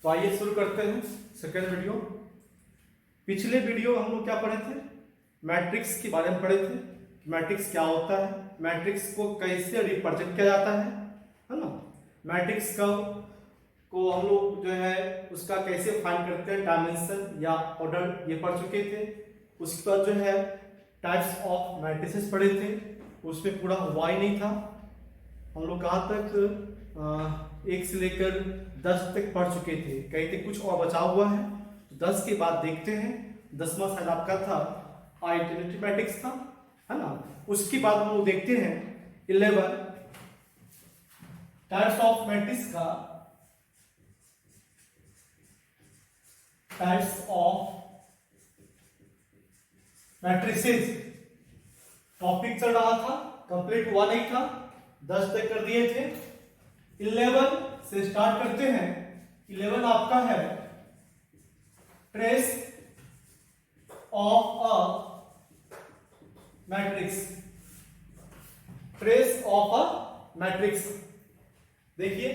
तो आइए शुरू करते हैं सेकेंड वीडियो। पिछले वीडियो हम लोग क्या पढ़े थे, मैट्रिक्स के बारे में पढ़े थे। मैट्रिक्स क्या होता है, मैट्रिक्स को कैसे रिप्रेजेंट किया जाता है ना। मैट्रिक्स को हम लोग जो है उसका कैसे फाइंड करते हैं, डायमेंशन या ऑर्डर ये पढ़ चुके थे। उसके बाद जो है टाइप्स ऑफ मैट्रिसेस पढ़े थे, उसमें पूरा हुआ ही नहीं था। हम लोग कहाँ तक 1 से लेकर 10 तक पढ़ चुके थे, कहीं तक कुछ और बचा हुआ है। तो 10 के बाद देखते हैं, 10वां शायद आपका था आइडेंटिटी मैट्रिक्स था, है ना। उसके बाद हम लोग देखते हैं 11 टाइप्स ऑफ मैट्रिक्स का, टाइप्स ऑफ मैट्रिसेस टॉपिक चल रहा था, कंप्लीट हुआ नहीं था, 10 तक कर दिए थे। 11 से स्टार्ट करते हैं। 11 आपका है trace of a matrix, trace of a matrix. देखिए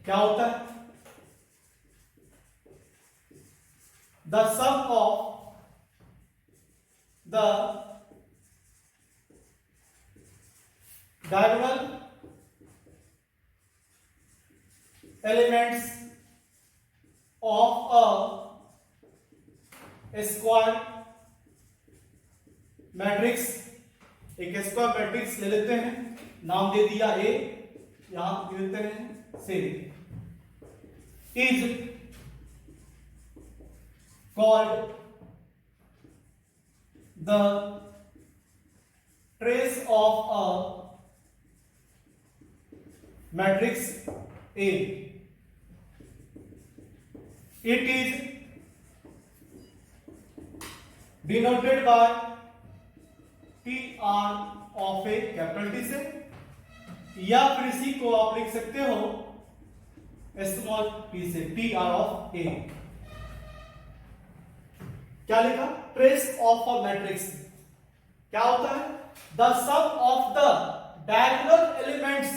क्या होता है, the sum of the diagonal elements of a square matrix। एक स्क्वायर मैट्रिक्स ले लेते हैं, नाम दे दिया ए, यहां दे देते हैं से, is called the trace of a matrix A। It is denoted by TR of A, capital T से, या फिर इसी को आप लिख सकते हो स्मॉल t से, TR of A। क्या लिखा, ट्रेस ऑफ अ मैट्रिक्स क्या होता है, the sum of the diagonal elements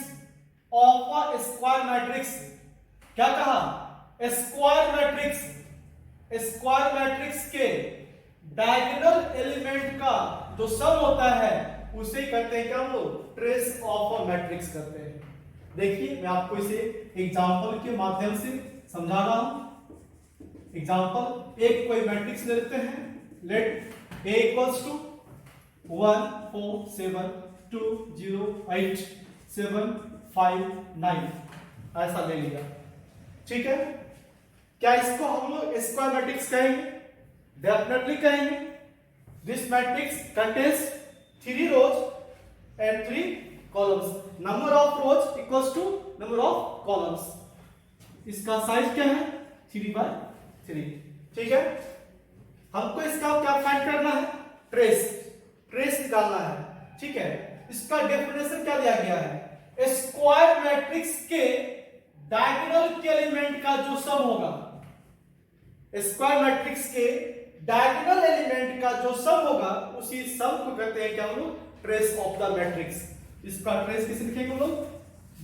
of a square matrix। क्या कहा, स्क्वायर मैट्रिक्स, स्क्वायर मैट्रिक्स के डायगोनल एलिमेंट का जो सम होता है उसे कहते हैं क्या, हम लोग ट्रेस ऑफ अ मैट्रिक्स करते हैं। देखिए मैं आपको इसे एग्जांपल के माध्यम से समझा रहा हूं। एग्जांपल, एक कोई मैट्रिक्स ले लेते हैं, लेट A इक्वल्स टू 1 4 7 2 0 8 7 5 9, ऐसा ले लिया, ठीक है। क्या इसको हम लोग स्क्वायर मैट्रिक्स कहेंगे? डेफिनेटली कहेंगे। This matrix contains 3 rows and 3 columns, number of rows equals to number of columns. इसका साइज क्या है, 3/3, ठीक है। हमको इसका क्या फाइंड करना है, ट्रेस निकालना है, ठीक है। इसका डेफिनेशन क्या दिया गया है, स्क्वायर मैट्रिक्स के डायगोनल के एलिमेंट का जो सम होगा, स्क्वायर मैट्रिक्स के डायगोनल एलिमेंट का जो सम होगा उसी सम को कहते हैं क्या हम लोग, ट्रेस ऑफ द मैट्रिक्स। इसका ट्रेस किसे लिखेंगे हम लोग,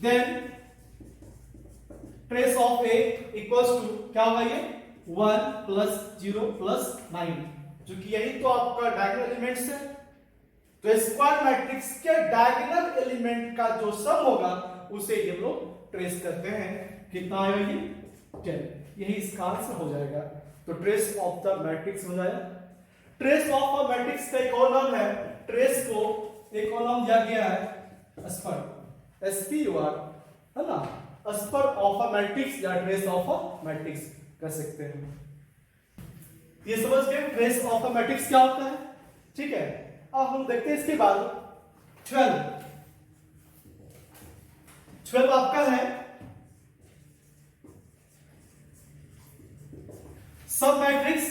then trace of A equals to क्या होगा, ये 1 + 0 + 9, जो कि यही तो आपका डायगोनल एलिमेंट्स है। तो स्क्वायर मैट्रिक्स के डायगोनल एलिमेंट का जो सम होगा उसे हम लोग ट्रेस करते हैं। कितना आएगा ये, 10, यही इसका आंसर हो जाएगा। तो ट्रेस ऑफ द मैट्रिक्स हो जाएगा। ट्रेस ऑफ अ मैट्रिक्स का एक और नाम है, ट्रेस को एक और नाम दिया गया है स्पर, SPUR, है ना। स्पर ऑफ अ मैट्रिक्स या ट्रेस ऑफ अ मैट्रिक्स कह सकते हैं। ये समझ गए ट्रेस ऑफ अ मैट्रिक्स क्या होता है, ठीक है। अब हम देखते हैं इसके बाद 12 आपका है सब मैट्रिक्स,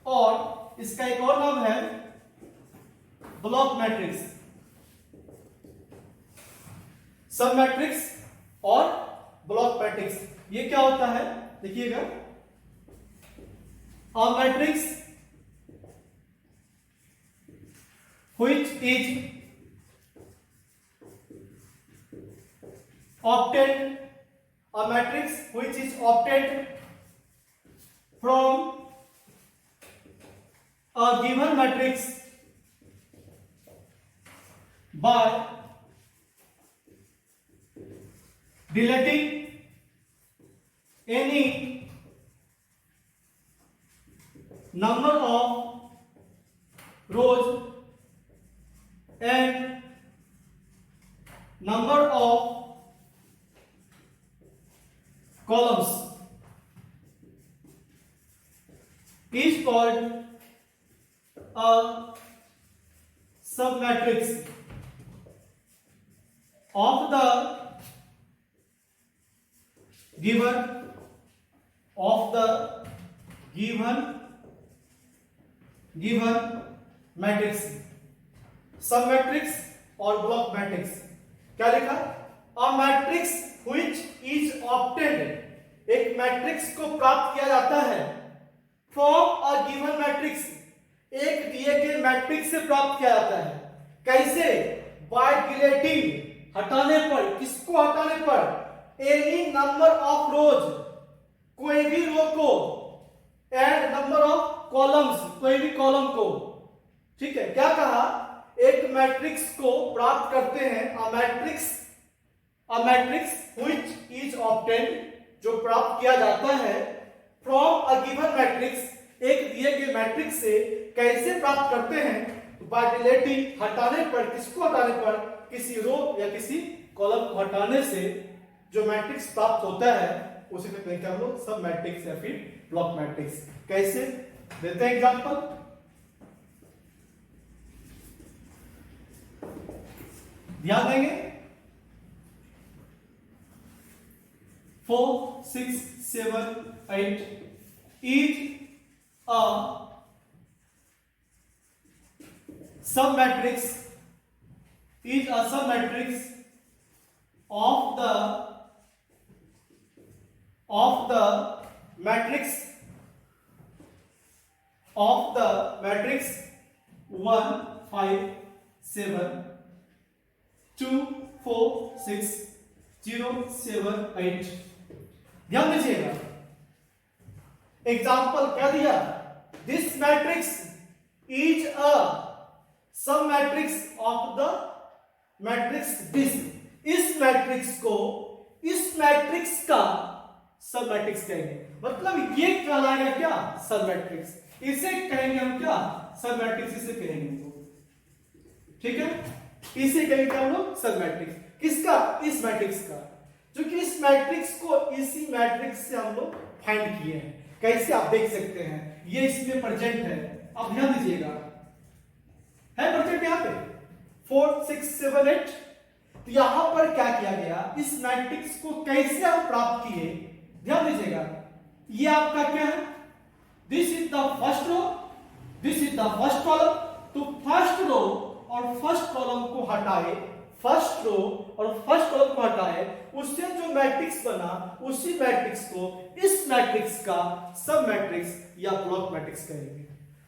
और इसका एक और नाम है ब्लॉक मैट्रिक्स। सब मैट्रिक्स और ब्लॉक मैट्रिक्स, ये क्या होता है देखिएगा, a matrix which is obtained, a matrix which is obtained from a given matrix by deleting any number of rows and number of columns is called a submatrix of the given matrix. सब matrix और block matrix. क्या लिखा? A matrix which is obtained, एक matrix को प्राप्त किया जाता है फ्रॉम अ गिवन मैट्रिक्स, एक दिए गए मैट्रिक्स से प्राप्त किया जाता है। कैसे? बाय डिलीटिंग, हटाने पर। किसको हटाने पर? एनी नंबर ऑफ रोज, कोई भी रो को, एंड नंबर ऑफ कॉलम्स, कोई भी कॉलम को। ठीक है, क्या कहा? एक मैट्रिक्स को प्राप्त करते हैं, a matrix which is obtained, जो प्राप्त किया जाता है फ्रॉम अ गिवन मैट्रिक्स, एक दिए गए मैट्रिक्स से। कैसे प्राप्त करते हैं? बाय डिलीटिंग, हटाने पर। किसको हटाने पर? किसी रो या किसी कॉलम को हटाने से जो मैट्रिक्स प्राप्त होता है उसे कहते हैं क्या हम लोग? सब मैट्रिक्स या फिर ब्लॉक मैट्रिक्स। कैसे? देते हैं एग्जांपल। ध्यान देंगे। 4 6 7 8 इज अ सब matrix, is a submatrix of the matrix 1 5 7 2 4 6 0 7 8। ध्यान दीजिएगा, एग्जाम्पल क्या दिया? दिस मैट्रिक्स इज अ सब matrix of the matrix this. इस मैट्रिक्स को, इस मैट्रिक्स का सब मैट्रिक्स कहेंगे। मतलब ये कहलाएगा क्या? सब मैट्रिक्स। इसे कहेंगे हम क्या? सब मैट्रिक्स। इसे कहेंगे हम लोग। ठीक है, इसे कहेंगे हम लोग सब मैट्रिक्स। किसका? इस मैट्रिक्स का। क्योंकि इस मैट्रिक्स को इसी मैट्रिक्स से हम लोग फाइंड किए हैं। कैसे? आप देख सकते हैं, ये इसमें प्रेजेंट है। अब ध्यान दीजिएगा, है प्रेजेंट यहाँ पे 4 6 7 8। तो यहां पर क्या किया गया? इस मैट्रिक्स को कैसे हम प्राप्त किए? ध्यान दीजिएगा, ये आपका क्या है? This is the first row, this is the first column. तो फर्स्ट रो और फर्स्ट कॉलम को हटाए, फर्स्ट रो और फर्स्ट कॉलम को हटाए, उससे जो मैट्रिक्स बना, उसी मैट्रिक्स को इस मैट्रिक्स का सब मैट्रिक्स या ब्लॉक मैट्रिक्स कहेंगे।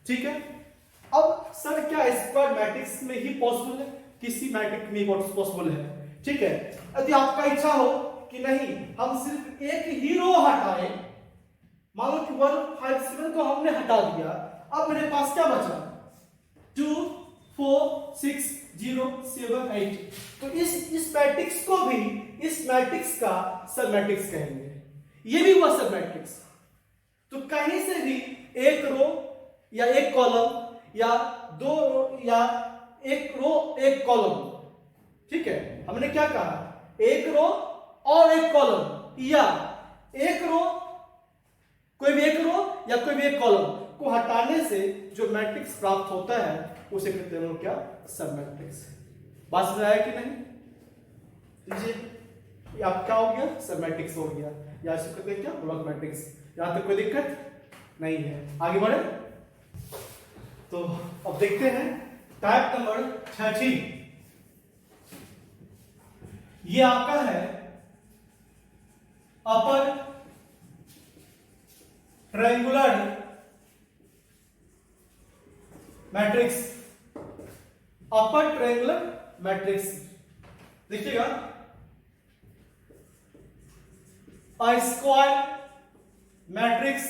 ठीक है। अब सर क्या स्क्वायर मैट्रिक्स में ही पॉसिबल है? किसी मैट्रिक्स में पॉसिबल है। ठीक है, यदि आपका इच्छा हो कि नहीं हम सिर्फ एक ही रो हटाए, मान लो कि 1 5 7 को हमने हटा दिया, अब मेरे पास क्या बचा? 2 4 6 0 7 8। तो इस मैट्रिक्स को भी इस मैट्रिक्स का सब मैट्रिक्स कहेंगे। ये भी हुआ सब मैट्रिक्स। तो कहीं से भी एक रो या एक कॉलम या दो या एक रो एक कॉलम, ठीक है, हमने क्या कहा? एक रो और एक कॉलम, या एक रो, कोई भी एक रो या कोई भी एक कॉलम को हटाने से जो मैट्रिक्स प्राप्त होता है उसे कहते हैं क्या? सब मैट्रिक्स। बात समझ आया कि नहीं? लीजिए, आप क्या हो गया? सब मैट्रिक्स हो गया, या इसे कहते हैं क्या? Block matrix. यहां तक कोई दिक्कत नहीं है। आगे बढ़े तो अब देखते हैं टाइप नंबर 13। ये आपका है upper triangular matrix. Upper triangular matrix देखिएगा, a square matrix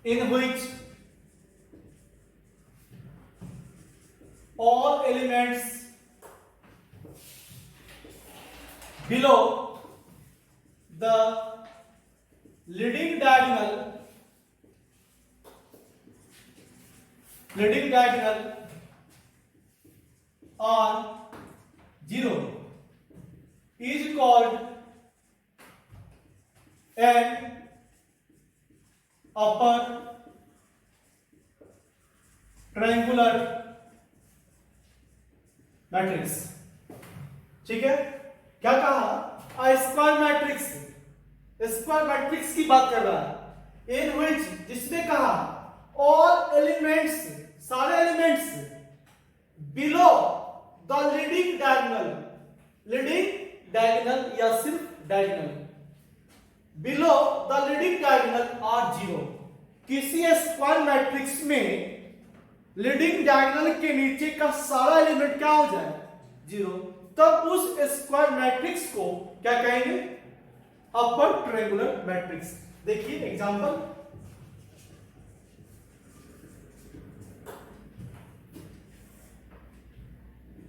in which all elements below the leading diagonal are 0 is called an upper triangular matrix. ठीक है, क्या कहा? स्क्वायर मैट्रिक्स की बात कर रहा है। इन विच, जिसमें कहा ऑल एलिमेंट्स, सारे elements below the leading diagonal या सिर्फ diagonal, below the leading diagonal are 0। किसी स्क्वायर मैट्रिक्स में लीडिंग डायगोनल के नीचे का सारा एलिमेंट क्या हो जाए? 0। तब उस स्क्वायर मैट्रिक्स को क्या कहेंगे? अपर ट्रायंगुलर मैट्रिक्स। देखिए एग्जांपल,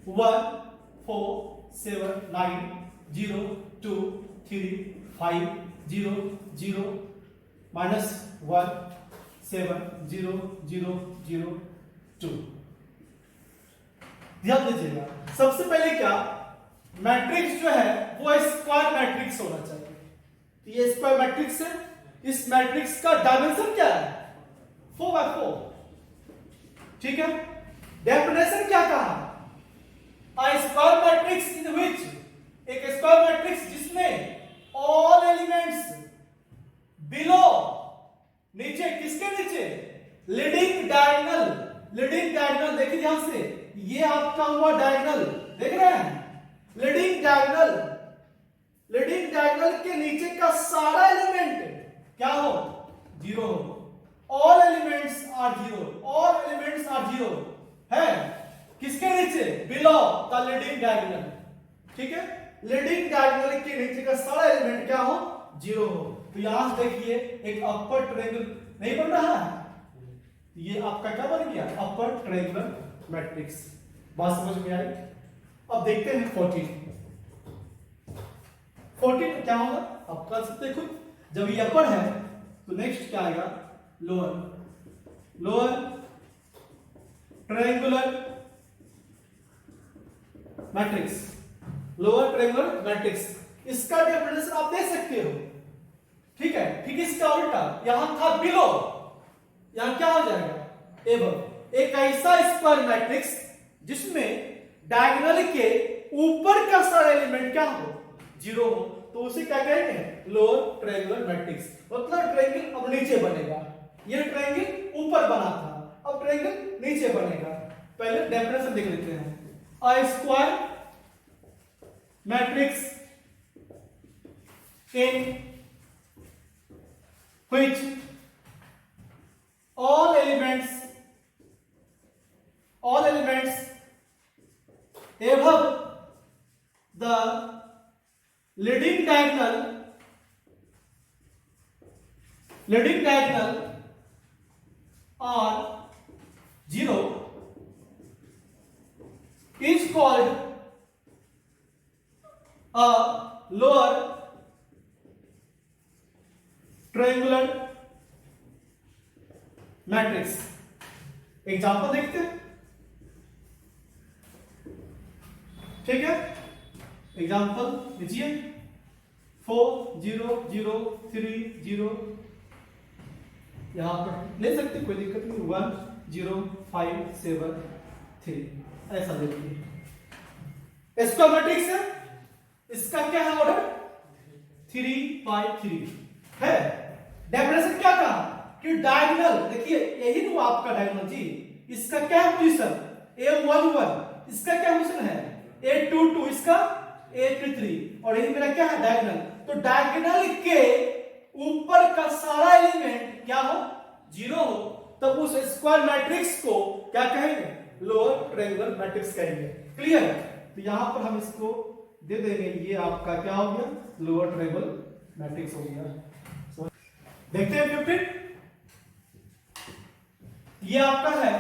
वन 4 7 9 0 2 3 5 0 0 -1 7 0 0 0 2। ध्यान दीजिएगा, सबसे पहले क्या मैट्रिक्स जो है वो स्क्वायर मैट्रिक्स होना चाहिए। तो ये स्क्वायर मैट्रिक्स है, इस मैट्रिक्स का डायमेंशन क्या है? 4x4। ठीक है, डेफिनेशन क्या कहा? A square matrix in which, एक स्क्वायर मैट्रिक्स जिसमें all elements below, नीचे, किसके नीचे? लीडिंग डायगोनल देखिए ध्यान से, ये आपका हुआ डायगोनल, देख रहे हैं? लीडिंग डायगोनल के नीचे का सारा एलिमेंट क्या हो? 0 हो। ऑल एलिमेंट्स आर 0 है। किसके नीचे? Below the leading diagonal. ठीक है, लीडिंग डायगोनल के नीचे का सारा एलिमेंट क्या हो? 0 हो। तो यहां से देखिए एक अपर ट्रायंगल नहीं बन रहा है, ये आपका क्या बन गया? अपर ट्रायंगुलर मैट्रिक्स। बात समझ में आई? अब देखते हैं 14 क्या होगा? आप कर सकते हैं खुद। जब ये अपर है तो नेक्स्ट क्या आएगा? Lower triangular matrix. इसका डेफिनेशन आप दे सकते हो। ठीक है, ठीक, इसका उल्टा, यहां था बिलो, यहां क्या हो जाएगा? एबव। एक ऐसा स्क्वायर मैट्रिक्स जिसमें डायगोनल के ऊपर का सारा एलिमेंट क्या हो? 0 हो, तो उसे क्या कहेंगे? Lower triangular matrix. मतलब ट्रायंगल अब नीचे बनेगा, ये ट्रायंगल ऊपर बना था, अब ट्रायंगल नीचे बनेगा। पहले डेफिनेशन देख लेते हैं। A square matrix in which all elements above the leading diagonal are 0 is called a lower triangular matrix. Example देखते हैं। ठीक है, एग्जांपल लीजिए, 4 0 0 3 0, यहां पर ले सकते, कोई दिक्कत नहीं। 1 0 5 7 3, ऐसा देखिए स्क्वायर मैट्रिक्स है। इसका क्या है ऑर्डर? 3 5 3 है। डेफिनेशन क्या कहा कि डायगोनल, देखिए यही तो आपका डायगोनल जी, इसका क्या है पोजीशन? A11, इसका क्या पोजीशन है? A22, इसका A33, और यही मेरा क्या है? डायगोनल। तो डायगोनल के ऊपर का सारा एलिमेंट क्या हो? 0 हो, तब उस स्क्वायर मैट्रिक्स को क्या कहेंगे? लोअर ट्रायंगुलर मैट्रिक्स कहेंगे। क्लियर? तो यहां पर हम इसको दे देंगे, ये आपका क्या हो गया? लोअर ट्रायंगुलर मैट्रिक्स हो गया। देखते हैं 15। ये आपका है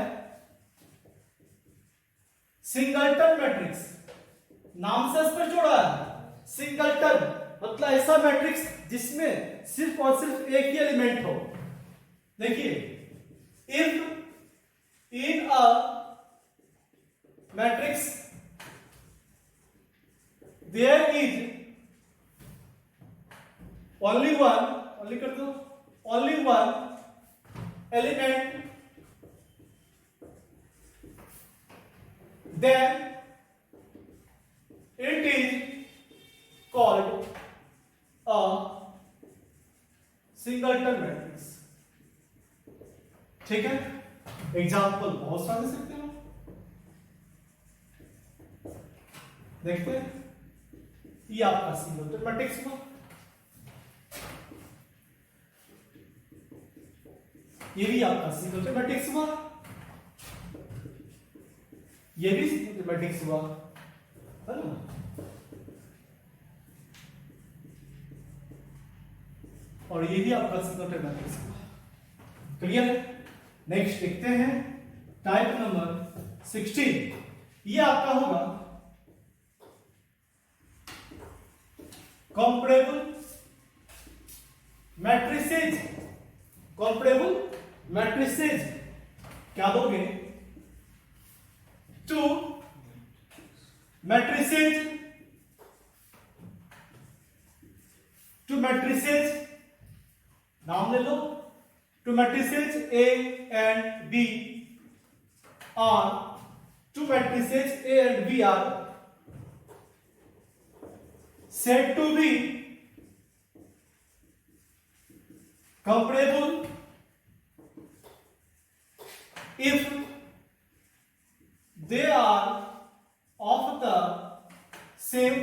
सिंगलटन मैट्रिक्स, नाम से इस पर जोड़ा है सिंगलटन, मतलब ऐसा मैट्रिक्स जिसमें सिर्फ और सिर्फ एक ही एलिमेंट हो। देखिए, if in a matrix there is only one element, then it is called a singleton matrix। ठीक है, एग्जाम्पल बहुत सारे दे सकते हो, देखते हैं। ये आपका सिंगलटन मैट्रिक्स हुआ, ये भी आपका सिंगलटन मैट्रिक्स हुआ, ये भी सिंगलटन मैट्रिक्स हुआ, है ना। और ये भी आपका सिंगलटन मैट्रिक्स हुआ। क्लियर है? नेक्स्ट देखते हैं टाइप नंबर 16। ये आपका होगा कंपैरेबल मैट्रिसेज। कंपैरेबल मैट्रिसेज क्या दोगे? टू मैट्रिसेज, नाम ले लो। Two matrices A and B are, two matrices A and B are said to be comparable if they are of the same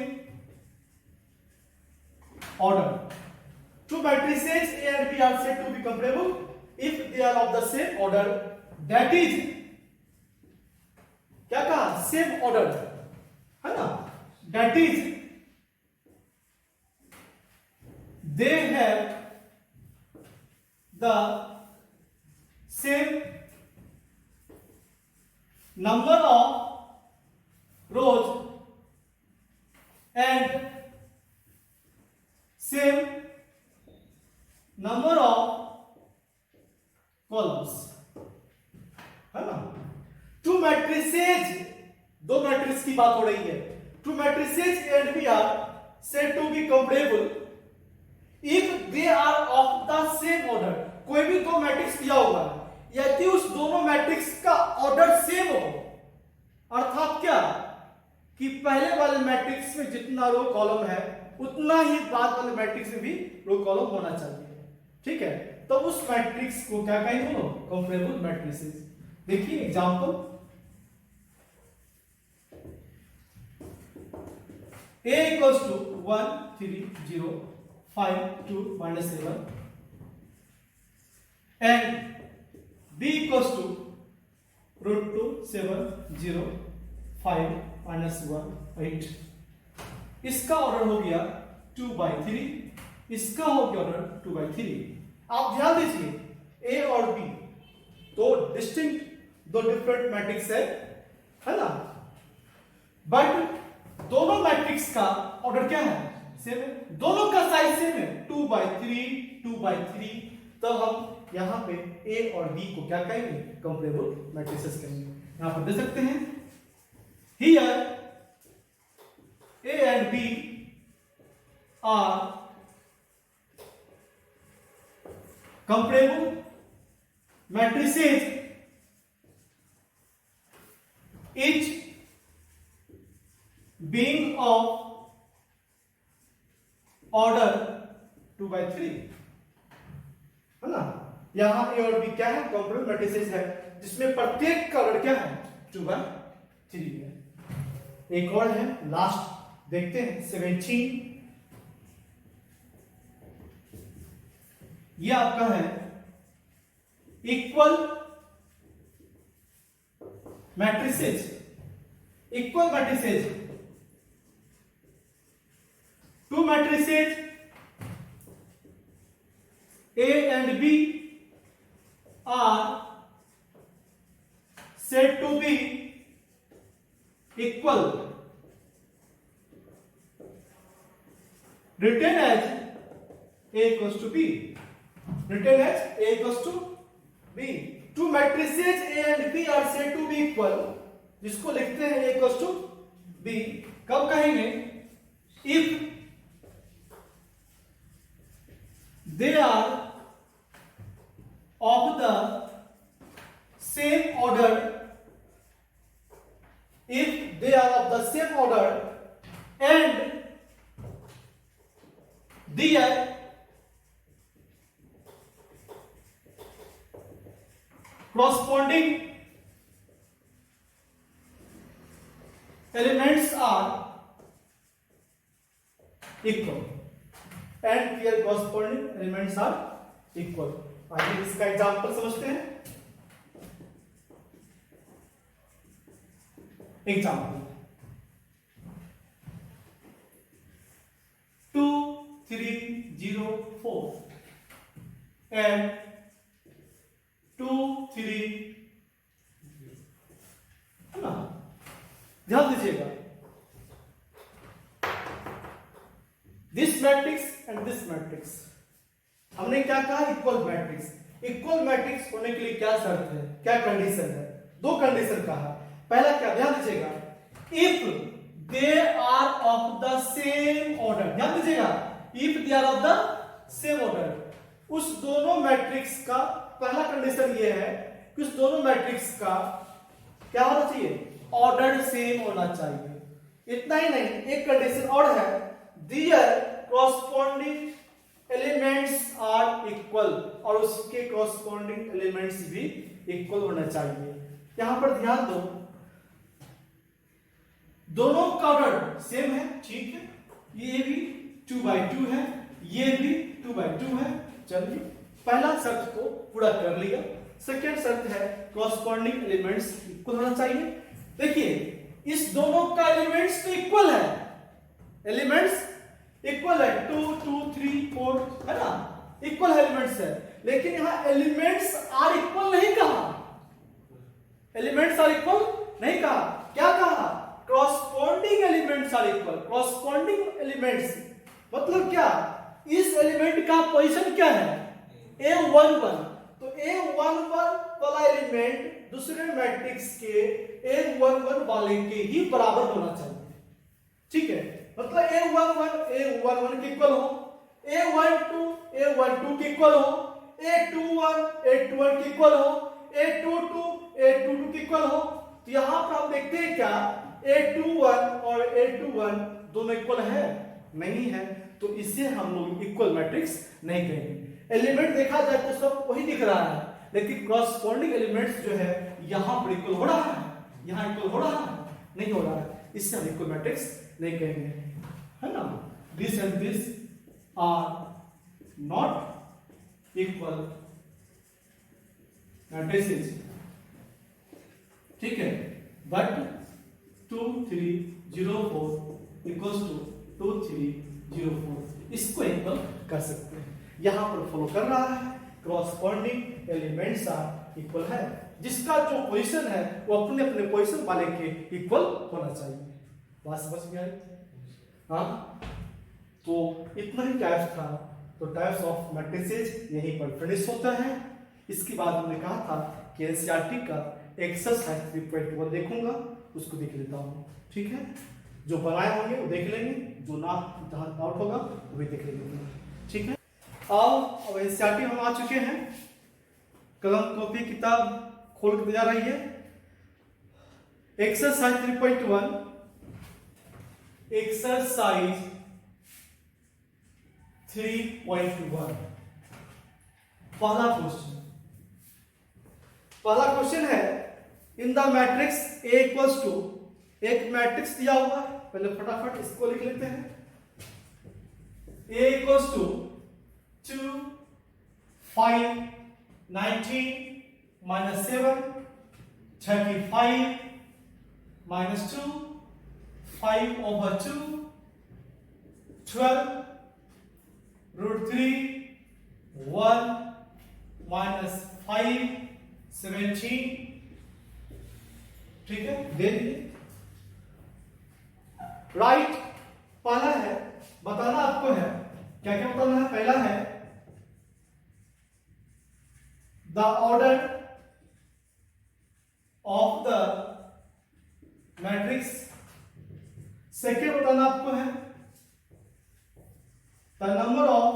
order। Two matrices A and B are said to be comparable if they are of the same order, that is, क्या कहा? Same order, है ना। that is, they have the same number of rows and same number of columns, है ना। To matrices, दो matrix की बात हो रही है। Two matrices and B are said to be comparable if they are of the same order. कोई भी दो मैट्रिक्स दिया होगा, यदि उस दोनों मैट्रिक्स का ऑर्डर सेम हो, अर्थात क्या कि पहले वाले मैट्रिक्स में जितना रो कॉलम है उतना ही बाद वाले मैट्रिक्स में भी रो कॉलम होना चाहिए। ठीक है, तो उस मैट्रिक्स को क्या कहेंगे? बोलो, कंपैरेबल मैट्रिसेस। देखिए example, A equals to 1 3 0 5 2 -7 and B equals to √2 7 0 5 -1 8। इसका ऑर्डर हो गया 2/3, इसका हो गया ऑर्डर 2/3। आप ध्यान दीजिए, A और B दो डिस्टिंक्ट, दो डिफरेंट मैट्रिक्स है ना, बट दोनों मैट्रिक्स का ऑर्डर क्या है? सेम है, दोनों का साइज सेम है 2/3 2/3। तो हम यहां पे A और B को क्या कहेंगे? कंपैरेबल मैट्रिसेस कहेंगे। यहां पर दे सकते हैं, here A and B are comparable matrices, each being of order 2/3, है ना। यहां A और B क्या है? कंपैरेबल मैट्रिसेस है, जिसमें प्रत्येक का ऑर्डर क्या है? 2/3 है। एक और है, लास्ट देखते हैं 17। ये आपका है equal matrices. Equal matrices, to matrices A and B are equal written as A equals to B. Written as A equals to B. Two matrices A and B are said to be equal. जिसको लिखते हैं A equals to B. कब कहेंगे? If they are of the same order. If they are of the same order and their corresponding elements are equal and their corresponding elements are equal. आइए इसका example समझते हैं. Example 2 3 0 4 and 2 3 है ना. ध्यान दीजिएगा, this matrix and this matrix हमने क्या कहा? Equal matrix. इक्वल मैट्रिक्स होने के लिए क्या शर्त है, क्या कंडीशन है? दो कंडीशन कहा. पहला क्या, ध्यान दीजिएगा, if they are of the same order. ध्यान दीजिएगा, if they are of the same order. उस दोनों मैट्रिक्स का पहला कंडीशन ये है कि उस दोनों मैट्रिक्स का क्या होना चाहिए? ऑर्डर सेम होना चाहिए. इतना ही नहीं, एक कंडीशन और है, their corresponding elements are equal, और उसके कॉरस्पॉन्डिंग एलिमेंट्स भी इक्वल होना चाहिए. यहां पर ध्यान दो, दोनों का ऑर्डर सेम है, ठीक है. ये भी 2/2 है, ये भी 2/2 है. चलिए, पहला शर्त को पूरा कर लिया. सेकेंड शर्त है कॉरस्पॉन्डिंग एलिमेंट्स इक्वल होना चाहिए. देखिए, इस दोनों का एलिमेंट्स तो इक्वल है, एलिमेंट्स इक्वल है, 2 2 3 4 है ना, इक्वल एलिमेंट्स है. लेकिन यहां एलिमेंट्स आर इक्वल नहीं कहा, एलिमेंट्स आर इक्वल नहीं कहा. क्या कहा? Corresponding elements are equal. Corresponding elements मतलब क्या? इस एलिमेंट का पोजीशन क्या है? A11. तो A11 वाला एलिमेंट दूसरे मैट्रिक्स के A11 वाले के ही बराबर होना चाहिए, ठीक है. मतलब A11 के इक्वल हो, A12 के इक्वल हो, A21 के इक्वल हो, A22 के इक्वल हो. तो यहां पर हम देखते हैं क्या, A21 और A21 दोनों इक्वल है? नहीं है. तो इसे हम लोग इक्वल मैट्रिक्स नहीं कहेंगे. एलिमेंट देखा जाए तो सब वही दिख रहा है, लेकिन कॉरस्पॉन्डिंग एलिमेंट्स जो है यहां पर इक्वल हो रहा है, यहां इक्वल हो रहा है, नहीं हो रहा है. इससे हम इक्वल मैट्रिक्स नहीं कहेंगे, है ना. This and this are not equal matrices, ठीक है. बट 2 3 0 4 इक्वल्स टू 2 3 0 4, इसको इक्वल कर सकते हैं. यहां पर फॉलो कर रहा है कॉरस्पॉन्डिंग एलिमेंट्स आर इक्वल है. जिसका जो पोजीशन है वो अपने अपने पोजीशन वाले के इक्वल होना चाहिए. बात समझ में आई? हाँ, तो इतना ही टाइप्स था. तो टाइप्स ऑफ मैट्रिसेस यहीं पर फिनिश होता है. इसके बाद हमने कहा था कि एनसीईआरटी का एक्सरसाइज 3.1 देखूंगा, उसको देख लेता हूँ, ठीक है. जो बनाए होंगे वो देख लेंगे, जो ना जहां डाउट होगा वो भी देख लेंगे, ठीक है. अब एनसीईआरटी हम आ चुके हैं. कलम कॉपी किताब खोल के जा रही है. Exercise 3.1, exercise 3.1. पहला क्वेश्चन है, in the matrix A equals to, एक मैट्रिक्स दिया हुआ है, पहले फटाफट इसको लिख लेते हैं. A इक्वल्स टू 2 5 19 -7 35 -2 5/2 12 √3 1 -5 17, ठीक है. देन क्या क्या बताना है? पहला है the order of the matrix. Second बताना आपको है the number of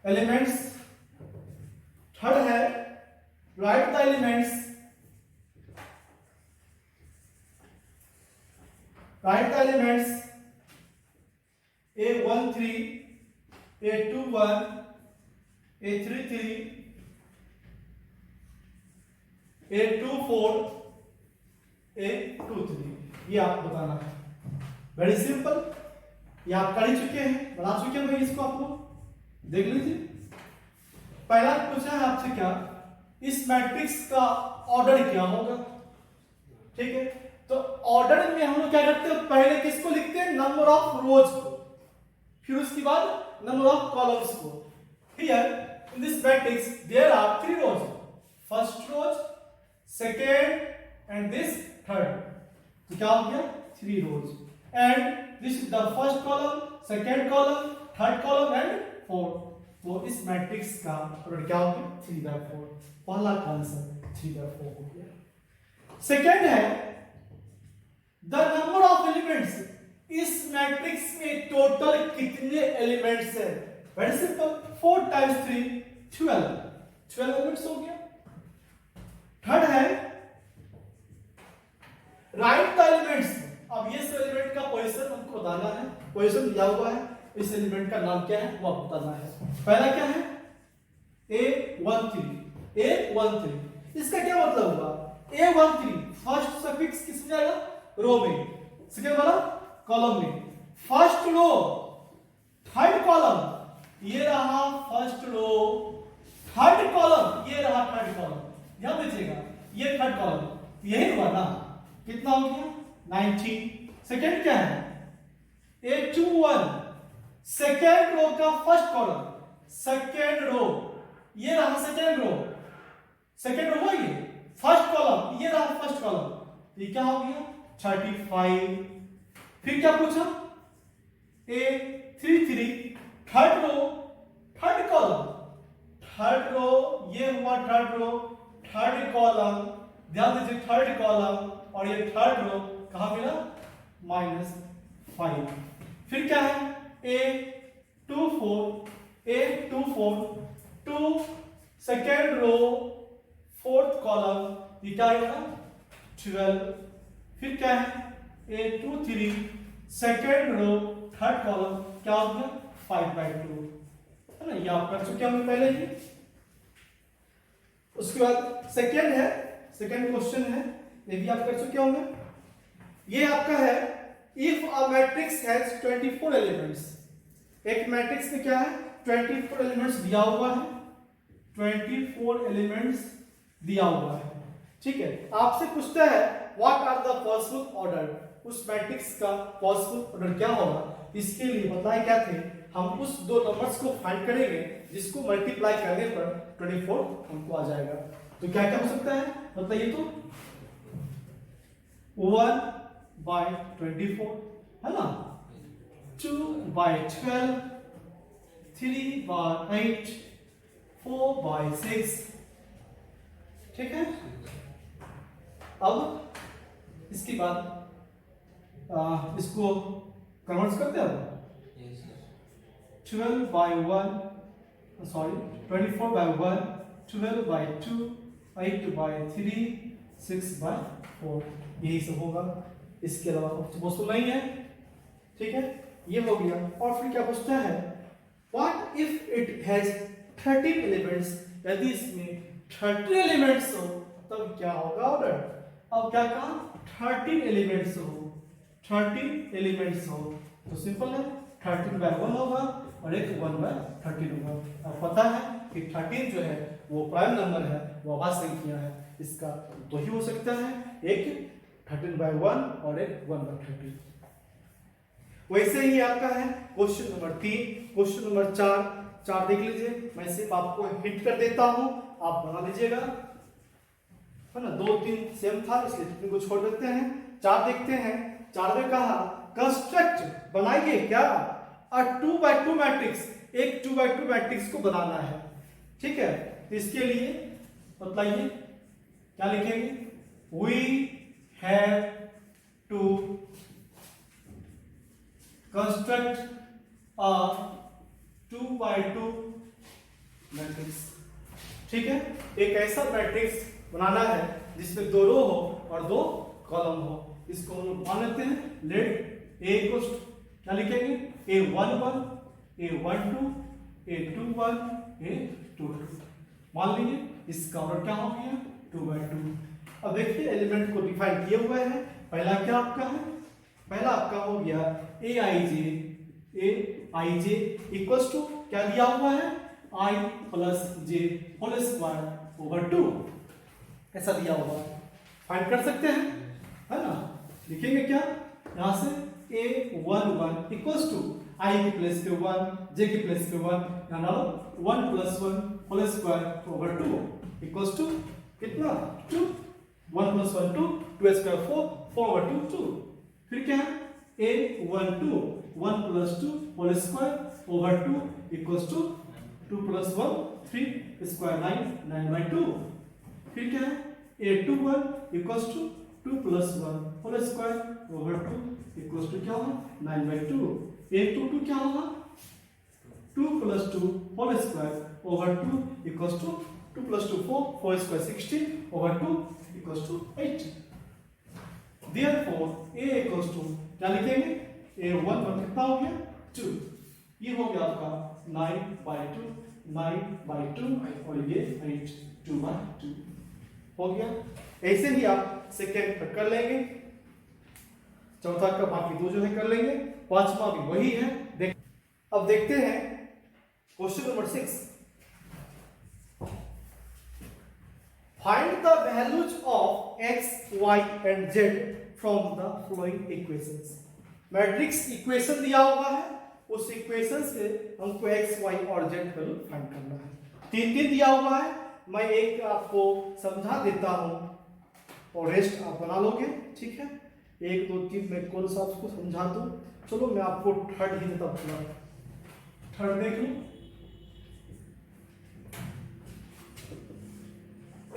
elements. Third है right the elements, right the elements A13, A21, A33, A24, A23। ये आप बताना है। वेरी सिंपल, ये आप कर ही चुके हैं, बना चुके हैं इसको। आप लोग देख लीजिए। पहला पूछा है आपसे क्या, इस मैट्रिक्स का ऑर्डर क्या होगा। ठीक है, तो ऑर्डर में हम लोग क्या करते हैं, पहले किसको लिखते हैं? नंबर ऑफ रोज को, फिर उसके बाद नंबर ऑफ कॉलम्स को। Here in this matrix there are 3 rows, first rows, second and this third. तो क्या हो गया? 3 rows and this is the first column, second column, third column and fourth. तो इस मैट्रिक्स का ऑर्डर क्या हो गया? 3/4। पहला आंसर 3/4 हो गया। सेकेंड है द नंबर ऑफ एलिमेंट्स। इस मैट्रिक्स में टोटल कितने एलिमेंट्स है? वेरी सिंपल, 4 times 3 12 एलिमेंट्स हो गया। थर्ड है राइट द एलिमेंट्स। अब ये एलिमेंट का पोजीशन हमको बताना है, पोजीशन दिया हुआ है, इस एलिमेंट का नाम क्या है वो बताना है। पहला क्या है? A13, इसका क्या मतलब हुआ? A13 फर्स्ट सफिक्स किसमें आएगा? रो में, सेकेंड वाला कॉलम में। फर्स्ट रो, थर्ड कॉलम, ये रहा फर्स्ट रो, थर्ड कॉलम, ये रहा थर्ड कॉलम। ध्यान दीजिएगा, ये थर्ड कॉलम, यही हुआ ना। कितना हो गया? 19। सेकेंड क्या है? A21 सेकेंड रो का फर्स्ट कॉलम, सेकेंड रो, ये रहा सेकेंड रो, सेकेंड रो ये फर्स्ट कॉलम, ये रहा फर्स्ट कॉलम। ये क्या हो गया? 35। फिर क्या पूछा? A33 third row, third column, third row, ये हुआ थर्ड रो, थर्ड कॉलम। ध्यान दीजिए, थर्ड कॉलम और ये थर्ड रो कहां मिला? -5। फिर क्या है? A24 2 second row, fourth column, ये क्या आएगा? 12। फिर क्या है? A23 second row, third column, क्या हो गया? 5/2 है ना। ये आप कर चुके होंगे पहले ही। उसके बाद सेकेंड है, सेकेंड क्वेश्चन है, ये भी आप कर चुके होंगे। ये आपका है if a matrix has 24 elements. एक मैट्रिक्स में क्या है? 24 एलिमेंट्स दिया हुआ है, 24 एलिमेंट्स दिया हुआ है। ठीक है, आपसे पूछता है what are the possible order, उस मैट्रिक्स का पॉसिबल ऑर्डर क्या होगा। इसके लिए बताए क्या थे, हम उस दो नंबर्स को फाइंड करेंगे जिसको मल्टीप्लाई करने पर 24 हमको आ जाएगा। तो क्या क्या हो सकता है बताइए। तो 1/24 है ना, 2/12, 3/8, 4/6। ठीक है, अब इसके बाद इसको कन्वर्ट करते हैं। 12/1, सॉरी 24/1, 12/2, 8/3, 6/4, यही सब होगा। इसके अलावा कुछ तो नहीं है। ठीक है, ये हो गया। और फिर क्या पूछता है what if it has 13 elements. यदि इसमें 30 एलिमेंट्स हो तब क्या होगा ऑर्डर। अब क्या कहा? 13 एलिमेंट्स हो, 13 एलिमेंट्स हो तो सिंपल है, 13/1 होगा और एक 1/13 होगा। अब पता है कि 13 जो है वो प्राइम नंबर है, वो अभाज्य संख्या है। इसका दो ही हो सकता है, एक 13/1 और एक 1/13। वैसे ही आपका है क्वेश्चन नंबर 3, क्वेश्चन नंबर 4 देख लीजिए। मैं सिर्फ आपको हिंट कर देता हूं, आप बना लीजिएगा, है ना। 2, 3 सेम था इसलिए 3 को छोड़ देते हैं। 4 देखते हैं। 4 में कहा कंस्ट्रक्ट, बनाइए क्या 2x2 मैट्रिक्स, एक 2x2 मैट्रिक्स को बनाना है, ठीक है। तो इसके लिए बताइए क्या लिखेंगे, we have to construct a 2x2 matrix, ठीक है। एक ऐसा मैट्रिक्स बनाना है जिसमें 2 रो हो और 2 कॉलम हो। इसको हम लोग मान लेते हैं, लेट ए इक्वल्स क्या लिखेंगे, A11 A12 A21 A22 मान लीजिए। इसका ऑर्डर क्या हो गया, 2x2। अब देखिए एलिमेंट को डिफाइन किए हुए हैं। पहला क्या आपका है, पहला आपका हो गया aij इक्वल्स टू क्या दिया हुआ है, I plus J whole square over 2, ऐसा दिया हुआ है। फाइंड कर सकते हैं, है ना। लिखेंगे क्या, यहां से A11 इक्वल्स टू I की प्लेस पे 1, J की प्लेस पे 1, यहां डालो 1 plus 1 whole square over 2 equals to कितना 2, 1 प्लस 1 2, 2 स्क्वायर 4, 4 ओवर 2 2। फिर क्या है A12 1 plus 2 whole square over 2 equals to 2 plus 1 3 square 9 9 by 2। फिर क्या है A21 equals to 2 plus 1 whole square over 2 equals to क्या होगा 9 बाई 2। A22 क्या होगा 2 plus 2 whole square over 2 equals to 2 plus 2 4 4 square 16 over 2 equals to 8। Therefore A equals to क्या लिखेंगे, A11 कितना हो गया 2, ये हो गया आपका 9 बाई 2 9 बाई 2 और ये 8 2 बाई 2 हो गया। ऐसे ही आप सेकेंड तक कर लेंगे, चौथा का बाकी 2 जो है कर लेंगे, पांचवा भी वही है। अब देखते हैं question number 6। Find the values of x, y and z from the flowing equations. Matrix equation दिया हुआ है, उस इक्वेशन से हमको x, y और z वैल्यू फाइंड करना है। 3 दिया हुआ है, मैं एक आपको समझा देता हूं और रेस्ट आप बना लोगे, ठीक है। 1 2 3 मैं कौन सा आपको समझा दूं, चलो मैं आपको थर्ड ही देता हूं। थर्ड देख लो,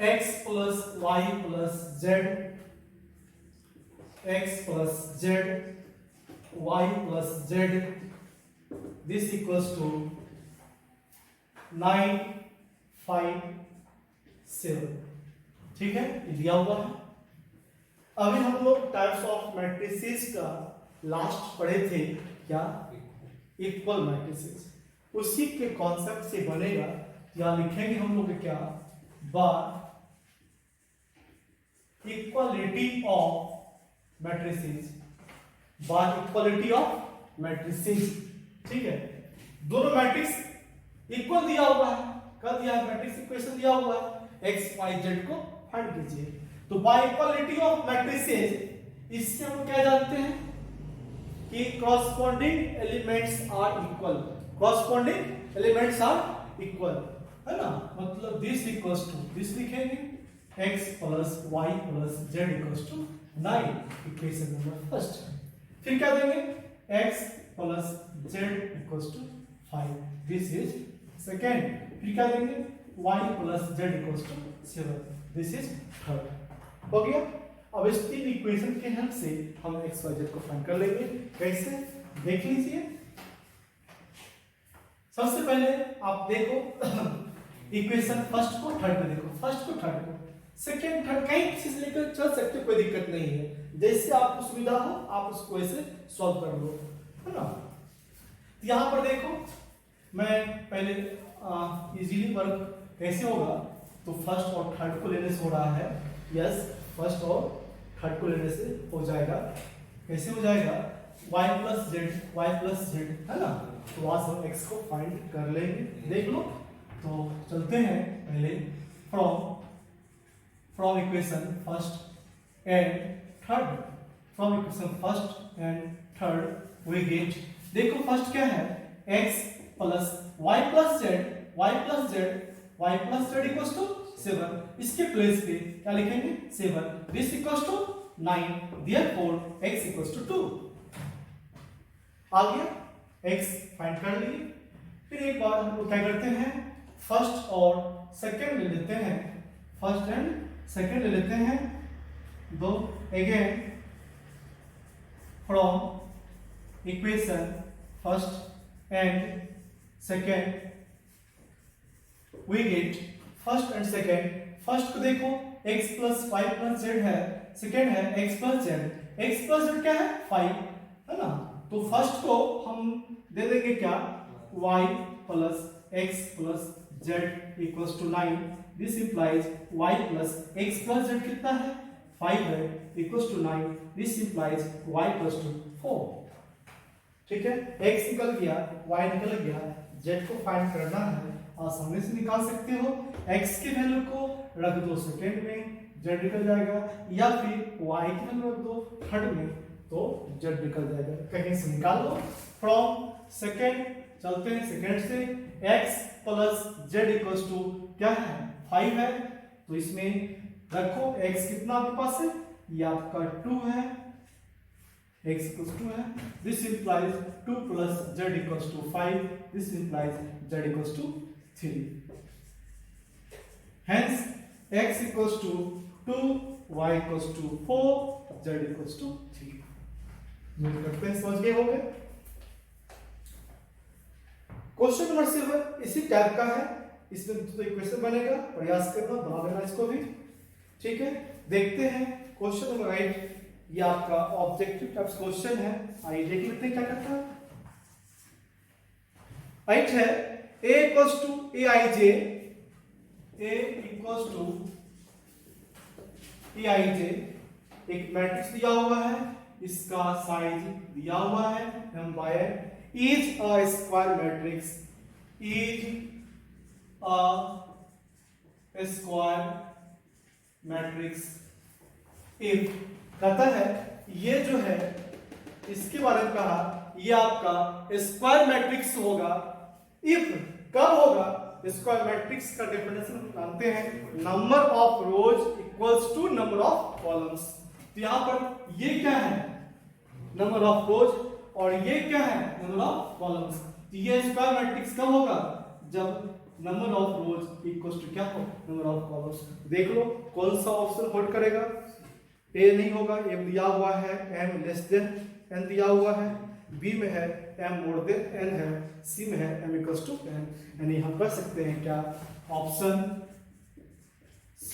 x plus y plus z, x plus z y plus z, this equals to 9 5 7, ठीक है, दिया हुआ है। अभी हम लोग टाइप्स ऑफ मैट्रिसेस का लास्ट पढ़े थे, क्या इक्वल मैट्रिसेस, उसी के कॉन्सेप्ट से बनेगा। या लिखेंगे हम लोग क्या, bye equality of matrices, bye equality of matrices, ठीक है। दोनों मैट्रिक्स इक्वल दिया हुआ है, कर दिया है, मैट्रिक्स इक्वेशन दिया हुआ है, x y z को फाइंड कीजिए। तो बाय इक्वालिटी ऑफ मैट्रिसेस, इससे हम क्या जानते हैं कि corresponding elements are equal, corresponding elements are equal, है ना। मतलब दिस इक्वल्स टू दिस लिखेंगे, x plus y plus z equals to 9, equation number first. फिर क्या देंगे, x plus z equals to 5, this is second. फिर क्या देंगे, y plus z equals to 7, this is third. हो गया। अब इस 3 इक्वेशन के हेल्प से हम x y z को फाइंड कर लेंगे। कैसे, देख लीजिए। सबसे पहले आप देखो इक्वेशन फर्स्ट को थर्ड में देखो, फर्स्ट को थर्ड को, सेकेंड थर्ड कहीं चीज लेकर चल सकते, कोई दिक्कत नहीं है। जैसे आपको सुविधा हो आप उसको ऐसे सॉल्व कर लो, है ना। यहां पर देखो, मैं पहले इजीली वर्क कैसे होगा, तो फर्स्ट और थर्ड को लेने से हो रहा है, यस, फर्स्ट और थर्ड को लेने से हो जाएगा। कैसे हो जाएगा, y प्लस जेड, है ना। तो वहां से हम x को फाइंड कर लेंगे, देख लो। तो चलते हैं पहले from equation first and third, from equation first and third we get, देखो फर्स्ट क्या है, x plus y plus z equals to 7, इसके प्लेस पे क्या लिखेंगे 7, this equals to 9, therefore x equals to 2। आ गया। x फाइंड कर लिए। फिर एक बार हम लोग क्या करते हैं, फर्स्ट और सेकंड ले लेते हैं, फर्स्ट एंड सेकंड ले लेते हैं दो। Again from equation first and second we get first and second. First को देखो x प्लस 5 प्लस z है, सेकंड है x plus z। x plus z क्या है 5 है ना, तो फर्स्ट को हम दे देंगे क्या y plus x plus z equals to 9। This implies y plus x plus z कितना है 5 है equals to 9। This implies y plus to 4। ठीक है, x निकल गया, y निकल गया, z को फाइंड करना है, आसानी से निकाल सकते हो। x की वैल्यू को रख दो सेकंड में, z निकल जाएगा, या फिर y की वैल्यू रख दो थर्ड में, तो z निकल जाएगा। कहीं से निकाल लो। फ्रॉम सेकंड चलते हैं सेकंड से, x plus z equals to क्या है 5 है, तो इसमें रखो x कितना आपके पास है, ये आपका 2 है, x इक्वल्स 2 है। This implies 2 plus z equals to 5। This implies z equals to 3। Hence x equals to 2, y equals to 4, z equals to 3। Note करते हैं, समझ गए होंगे। क्वेश्चन नंबर 7 इसी टाइप का है, इसमें तो इक्वेशन बनेगा, प्रयास करना बना लेना इसको भी। ठीक है, देखते हैं क्वेश्चन नंबर 8। ये आपका ऑब्जेक्टिव टाइप्स क्वेश्चन है, आइए देख लेते हैं क्या करता है। 8 है a equals to aij, a equals to aij एक मैट्रिक्स दिया हुआ है, इसका साइज दिया हुआ है m by n, is a square matrix, is a square matrix if. कहता है ये जो है इसके बारे में कहा, ये आपका स्क्वायर मैट्रिक्स होगा इफ। कब होगा, स्क्वायर मैट्रिक्स का डेफिनेशन हम जानते हैं, number of rows equals to number of columns. तो यहां पर ये क्या है नंबर ऑफ रोज, और ये क्या है नंबर ऑफ कॉलम्स। तो ये स्क्वायर मैट्रिक्स कब होगा, जब number of rows equals to क्या हो नंबर ऑफ कॉलम्स। देख लो कौन सा ऑप्शन होल्ड करेगा, ए नहीं होगा, m दिया हुआ है, m लेस देन n दिया हुआ है, b में है m मोर देन n है, c में है m इक्वल्स टू n। यानी हम कर सकते हैं क्या, option c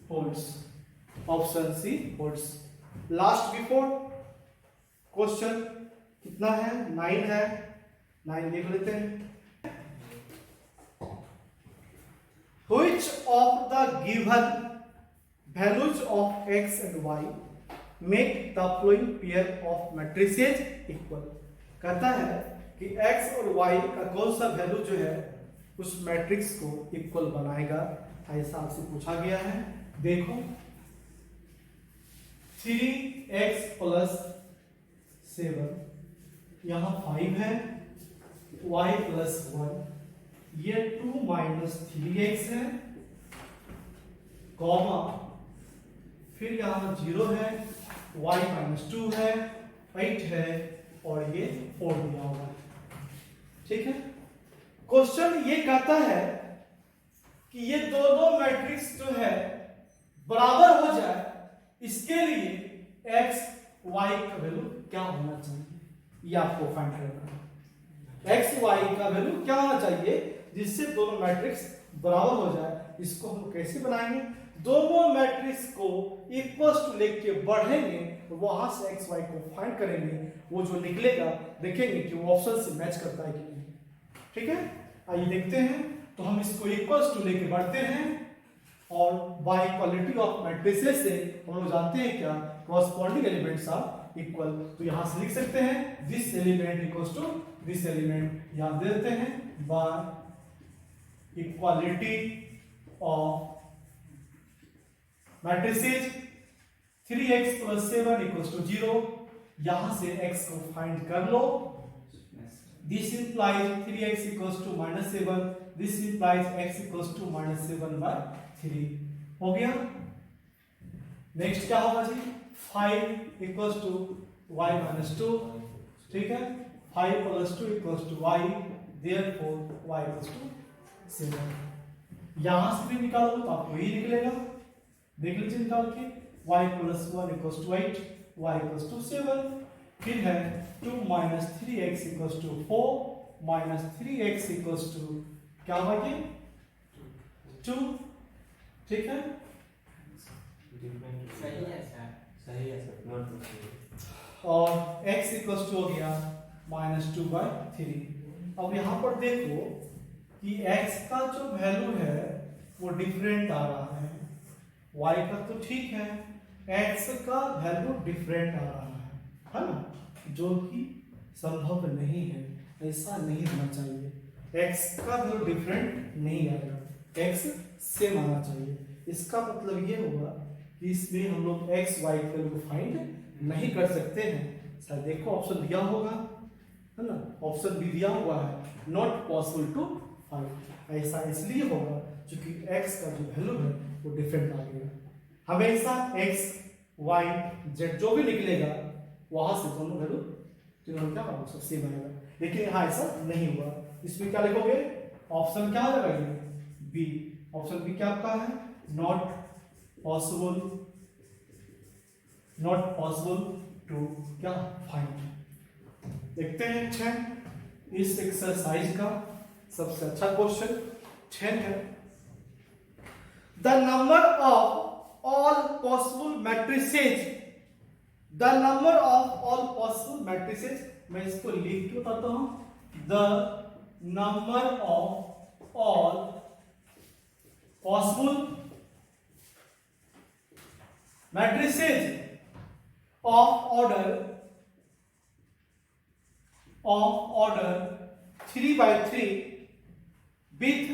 holds, option c holds. Last before question कितना है 9 है, 9 देख लेते हैं। Which of the given values of x and y make the following pair of matrices equal। कहता है कि x और y का कौन सा वैल्यू जो है उस मैट्रिक्स को इक्वल बनाएगा, ऐसा आपसे पूछा गया है। देखो 3x प्लस 7, यहां 5 है, y प्लस 1, ये 2 माइनस 3x है, कॉमा फिर यहां 0 है, y माइनस 2 है, 8 है, और ये 4 दिया हुआ है। ठीक है, क्वेश्चन ये कहता है कि ये दोनों मैट्रिक्स जो है बराबर हो जाए, इसके लिए x y का वैल्यू क्या होना चाहिए, ये आपको फाइंड करना है। x y का वैल्यू क्या होना चाहिए जिससे दोनों मैट्रिक्स बराबर हो जाए। इसको हम कैसे बनाएंगे, दोनों मैट्रिक्स को इक्वल्स टू लेके बढ़ेंगे, वहां से x y को फाइंड करेंगे, वो जो निकलेगा देखेंगे कि वो ऑप्शन से मैच करता है कि नहीं। ठीक है, आइए देखते हैं। तो हम इसको इक्वल्स टू लेके बढ़ते हैं, और बाय इक्वालिटी ऑफ मैट्रिसेस से हम लोग जानते हैं क्या, कॉरस्पॉन्डिंग एलिमेंट्स आर इक्वल। तो यहां से लिख सकते हैं this element equals to this element, यहां दे देते हैं by equality of matrices 3x plus 7 equals to 0। यहां से x को फाइंड कर लो। This implies 3x equals to -7, this implies x equals to -7/3 हो गया। नेक्स्ट क्या होगा जी, 5 इक्वल्स टू y -2, ठीक है, 5 + 2 = y, therefore y = 7। यहां से भी निकालो तो आपको यही निकलेगा, देख लीजिए निकाल के, y + 1 = 8, y = 7। फिर है 2 - 3x = 4, -3x = क्या होगा ये 2, ठीक है। सही है सर, नोट और x = हो गया -2/3। अब यहाँ पर देखो कि x का जो वैल्यू है वो डिफरेंट आ रहा है, y का तो ठीक है, x का वैल्यू डिफरेंट आ रहा है ना, जो कि संभव नहीं है, ऐसा नहीं होना चाहिए। x का वैल्यू डिफरेंट नहीं आएगा, x सेम आना चाहिए। इसका मतलब ये होगा कि इसमें हम लोग x y की वैल्यू को फाइंड नहीं कर सकते हैं। शायद देखो ऑप्शन दिया होगा, है ना, ऑप्शन भी दिया हुआ है नॉट पॉसिबल टू फाइंड। ऐसा इसलिए होगा क्योंकि x का जो वैल्यू है वो डिफरेंट आ गया। हमेशा x y z जो भी निकलेगा वहां से दोनों वैल्यू तीनों क्या होगा, सेम आएगा। लेकिन यहाँ ऐसा नहीं हुआ। इसमें क्या लिखोगे, ऑप्शन क्या लगाइए, बी। ऑप्शन बी क्या आपका है, नॉट पॉसिबल टू क्या फाइंड। देखते हैं 6 इस एक्सरसाइज का सबसे अच्छा क्वेश्चन 10 है। The number of all possible matrices, the number of all possible matrices, मैं इसको लिख के बताता हूं, the number of all possible matrices of order 3/3 with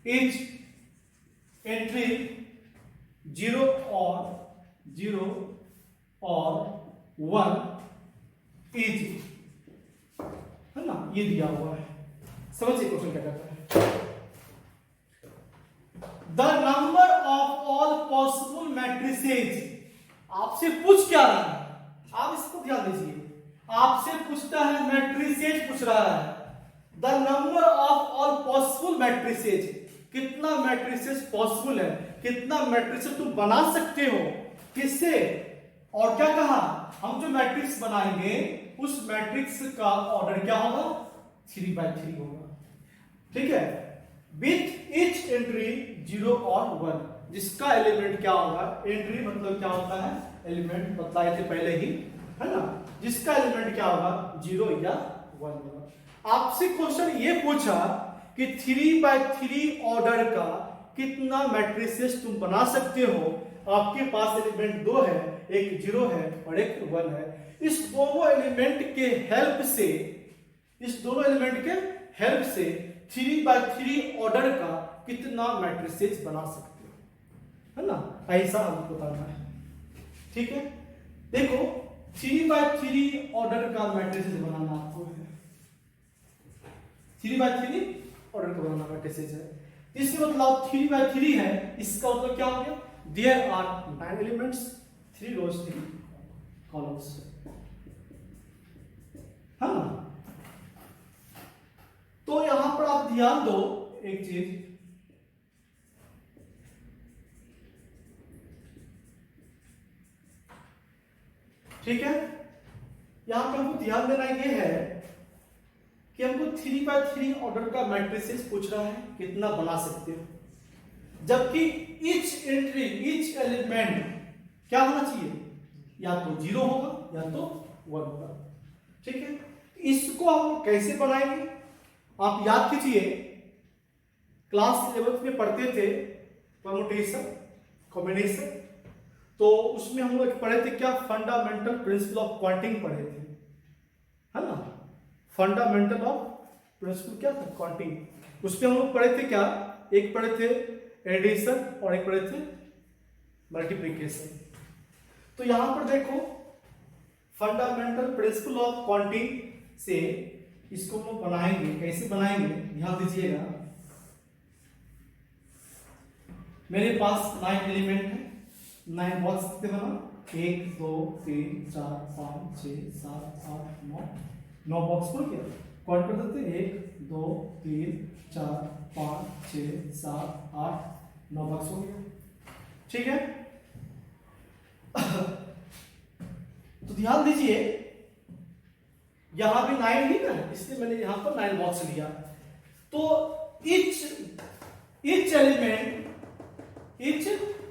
each entry 0 or 1 is, है ना, ये दिया हुआ है। समझिए क्वेश्चन क्या कहता है। The number of all possible matrices, आपसे पूछ क्या रहा है, आप इसको ध्यान दीजिए, आपसे पूछता है मैट्रिसेज पूछ रहा है। The number of all possible matrices, कितना मैट्रिसेज पॉसिबल है, कितना मैट्रिसेज तुम बना सकते हो, किससे, और क्या कहा, हम जो मैट्रिक्स बनाएंगे उस मैट्रिक्स का ऑर्डर क्या होगा, 3/3 होगा, ठीक है। विथ ईच एंट्री 0 और 1, जिसका एलिमेंट क्या होगा, एंट्री मतलब क्या होता है, एलिमेंट बताए थे पहले ही, है ना, जिसका एलिमेंट क्या होगा 0 या 1 होगा। आपसे क्वेश्चन ये पूछा कि 3/3 ऑर्डर का कितना मैट्रिसेस तुम बना सकते हो, आपके पास एलिमेंट 2 है, एक 0 है और एक 1 है। इस दोनों एलिमेंट के हेल्प से, इस दोनों एलिमेंट के हेल्प से 3/3 ऑर्डर का कितना मैट्रिसेस बना सकते हो, है ना, ऐसा हमको बताना है, ठीक है। देखो 3/3 ऑर्डर का मैट्रिसेस बनाना आपको है, 3/3 ऑर्डर का बनाना मैट्रिसेस है। इसमें मतलब 3/3 है, इसका मतलब क्या हो गया, there are 9 elements, 3 rows 3 columns, हाँ। तो यहां पर आप ध्यान दो एक चीज, ठीक है, यहां पर हमको ध्यान देना यह है कि हमको 3/3 ऑर्डर का मैट्रिसेस पूछ रहा है, कितना बना सकते हो, जबकि ईच एंट्री, ईच एलिमेंट क्या होना चाहिए, या तो 0 होगा या तो 1 होगा, ठीक है। इसको हम कैसे बनाएंगे, आप याद कीजिए क्लास 11th में पढ़ते थे परमुटेशन कॉम्बिनेशन, तो उसमें हम लोग पढ़े थे क्या, फंडामेंटल प्रिंसिपल ऑफ क्वांटिंग पढ़े थे, है ना, फंडामेंटल ऑफ प्रिंसिपल क्या था, क्वांटिंग। उसमें हम लोग पढ़े थे क्या, एक पढ़े थे एडिशन और एक पढ़े थे मल्टीप्लिकेशन। तो यहां पर देखो फंडामेंटल प्रिंसिपल ऑफ क्वांटिंग से इसको हम बनाएंगे, कैसे बनाएंगे ध्यान दीजिएगा। मेरे पास 9 एलिमेंट है, 9 बहुत सकते बना, 1 2 3 4 5 6 7 8 9 9 बॉक्स हो गया। काउंट कर देते हैं 1 2 3 4 5 6 7 8 9 बॉक्स हो गया। ठीक है। तो ध्यान दीजिए यहां भी 9 ही ना, इसलिए मैंने यहां पर 9 बॉक्स लिया। तो each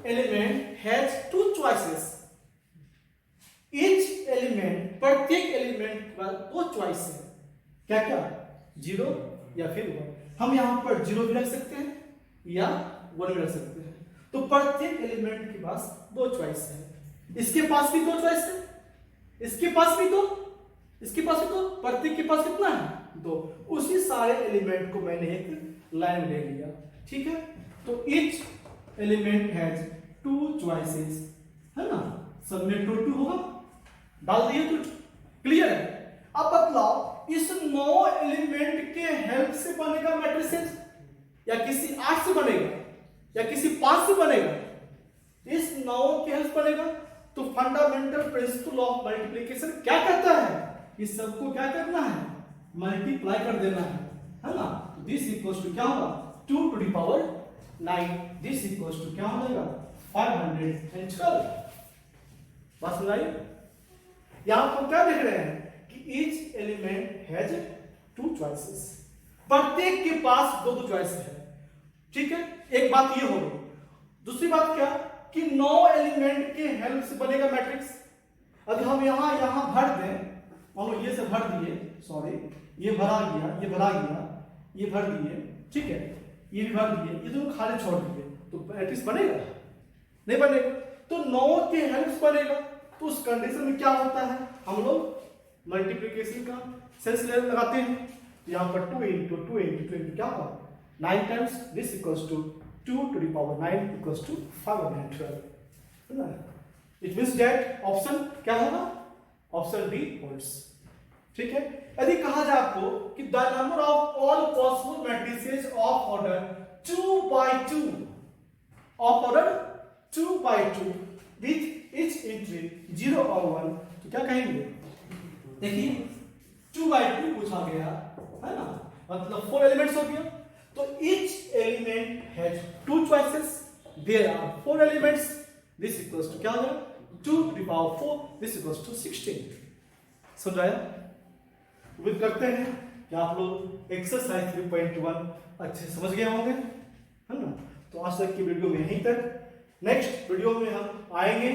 element has two choices। each element, प्रत्येक एलिमेंट का दो चॉइस है। क्या क्या? 0 या फिर 1। हम यहां पर 0 भी रख सकते हैं या 1 भी रख सकते हैं। तो प्रत्येक एलिमेंट के पास दो चॉइस है। इसके पास भी दो चॉइस है, इसके पास भी दो, इसके पास भी दो, प्रत्येक के पास कितना है? 2। उसी सारे एलिमेंट को मैंने एक लाइन ले लिया। ठीक है। तो each element has two choices, है ना, सब में 2 2 होगा, डाल दिए तो क्लियर है। अब बतलाओ इस 9 एलिमेंट के हेल्प से बनेगा मैट्रिसेस या किसी 8 से बनेगा या किसी 5 से बनेगा? इस 9 के हेल्प बनेगा। तो फंडामेंटल प्रिंसिपल ऑफ मल्टीप्लिकेशन क्या कहता है? इस सबको क्या करना है? मल्टीप्लाई कर देना है ना। दिस इक्वल्स टू क्या होगा? 2 to the power 9। This equals to क्या हो जाएगा? 512। बस समझाइए। यहां पर क्या देख रहे हैं कि each element has two choices, प्रत्येक के पास दो चॉइस है। ठीक है। एक बात ये हो गई। दूसरी बात क्या कि 9 एलिमेंट के हेल्प से बनेगा मैट्रिक्स। अब हम यहां भर दें, मान लो ये से भर दिए, सॉरी ये भरा गया, ये भरा गया, ये भर दिए, ठीक है, ये भी भर दिए, ये दोनों खाली छोड़ दिए, तो मैट्रिक्स बनेगा? नहीं बनेगा। तो 9 के हेल्प से बनेगा। तो उस कंडीशन में क्या होता है? हम लोग मल्टीप्लिकेशन का सेंस लगाते हैं। यहां पर 2 into 2 into 2 into क्या होगा? 9 times this equals to 2 to the power 9 equals to 512, है ना। इट मींस दैट ऑप्शन क्या होगा? Option D holds. ठीक है। यदि कहा जाए आपको कि the number of all possible matrices of order 2 by 2 of order 2 by 2 with each entry 0 और 1, तो क्या कहेंगे? देखिए 2 by 2 पूछा गया है ना, मतलब 4 एलिमेंट्स हो गया। तो each element has two choices, there are 4 elements, this equals to क्या होगा? 2 to the power 4, this equals to 16। समझाया? उम्मीद करते हैं कि आप लोग एक्सरसाइज 3.1 अच्छे समझ गए होंगे, है ना। तो आज तक की वीडियो में यहीं तक। नेक्स्ट वीडियो में हम आएंगे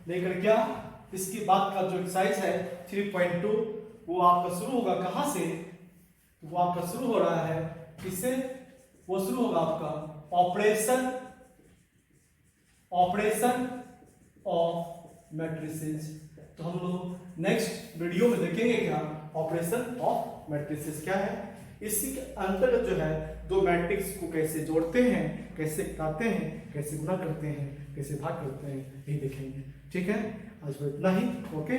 लेकर क्या, इसके बाद का जो एक्सरसाइज है 3.2 वो आपका शुरू होगा कहां से? वो आपका शुरू हो रहा है किससे? वो शुरू होगा आपका ऑपरेशन ऑफ मैट्रिसेस। तो हम लोग नेक्स्ट वीडियो में देखेंगे क्या ऑपरेशन ऑफ मैट्रिसेस क्या है। इसी के अंतर्गत जो है दो मैट्रिक्स को कैसे जोड़ते हैं, कैसे काटते हैं, कैसे गुणा करते हैं, कैसे भाग करते हैं, यही देखेंगे। ठीक है। आज इतना ही। ओके।